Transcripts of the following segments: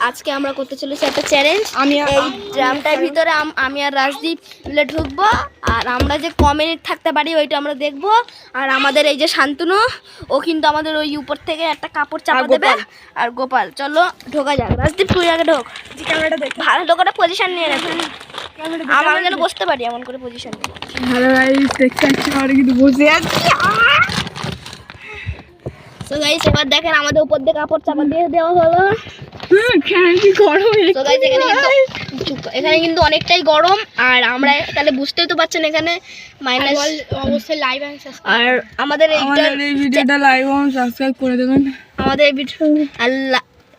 আজকে আমরা করতে চলেছি একটা চ্যালেঞ্জ। এই ড্রামটার ভিতরে আমি আর রাজদীপ মিলে ঢুকবো, আর আমরা যে কমিউনিট থাকতে পারি ওইটা আমরা দেখবো। আর আমাদের এই যে শান্তনু, ও কিন্তু আমাদের ওই উপর থেকে একটা কাপড় চাপা দেবে। আর গোপাল, চলো ঢোকা যাক। রাজদীপ তুই আগে ঢোক, ভালো করে পজিশন নিয়ে রাখো, আমার যেন বসতে পারি এমন করে পজিশন। ভালো গাইস, দেখতে পাচ্ছি আমরা কিন্তু বসে আছি। সো গাইস, এবার দেখেন আমাদের উপর দিয়ে কাপড় চাপা দিয়ে দেওয়া হলো। এখানে কিন্তু অনেকটাই গরম, আর আমরা তাহলে বুঝতেই তো পারছেন এখানে মাইনাস। অবশ্যই লাইভ আর আমাদের এই ভিডিওটা লাইভ এবং সাবস্ক্রাইব করে দেবেন আমাদের এই ভিডিও।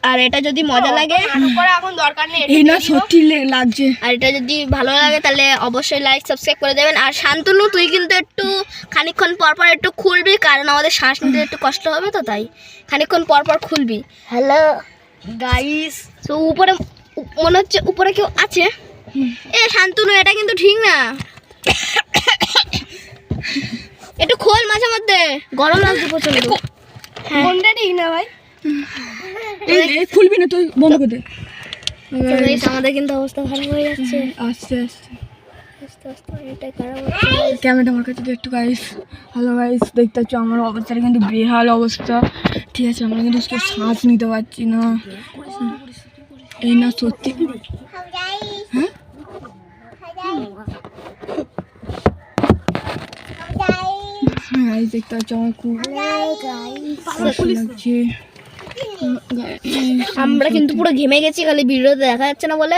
আর এটা যদি মজা লাগে, এখন দরকার নেই, এই না সত্যি লাগছে। আর এটা যদি ভালো লাগে তাহলে অবশ্যই লাইক সাবস্ক্রাইব করে দেবেন। আর শান্তনু, তুই কিন্তু একটু খানিকক্ষণ পর পর একটু খুলবি, কারণ আমাদের শ্বাস নিতে একটু কষ্ট হবে, তো তাই খানিকক্ষণ পর পর খুলবি। হ্যালো গাইস, তো উপরে মনে হচ্ছে উপরে কেউ আছে। এ শান্তনু, এটা কিন্তু ঠিক না, একটু খোল মাঝে মধ্যে, গরম লাগছে প্রচন্ড। কোনটা ঠিক না ভাই? খুলবি না তুই, বন্ধ করে দে। আমাদের কিন্তু অবস্থা ভালো হয়ে যাচ্ছে, আস্তে আস্তে আস্তে আস্তে এটাই খারাপ হচ্ছে। ক্যামেরাটা আমার কাছে একটু গাইস। হ্যালো গাইস, দেখতে পাচ্ছ আমার অবস্থাটা কিন্তু বেহাল অবস্থা। ঠিক আছে, আমরা কিন্তু শ্বাস নিতে পারছি না। এই না সত্যি, হ্যাঁ গাইস দেখতে পাচ্ছ আমার খুব কষ্ট লাগছে। আমরা কিন্তু পুরো ঘেমে গেছি, খালি ভিডিওতে দেখা যাচ্ছে না বলে।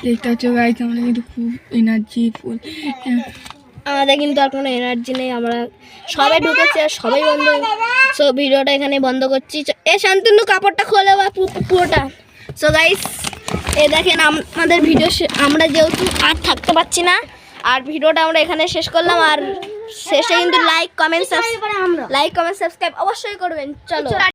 দেখতে পাচ্ছ গাইস, আমরা কিন্তু খুব এনার্জি ফুল। আমাদের কিন্তু আর কোনো এনার্জি নেই, আমরা সবাই ঢুকেছি আর সবাই বন্ধ। সো ভিডিওটা এখানে বন্ধ করছি। এ শান্তনু, কাপড়টা খোলে বা পুরোটা। সো গাইস, এ দেখেন আমাদের ভিডিও, আমরা যেহেতু আর থাকতে পারছি না, আর ভিডিওটা আমরা এখানে শেষ করলাম। আর শেষে কিন্তু লাইক কমেন্ট সাবস্ক্রাইব অবশ্যই করবেন। চলো।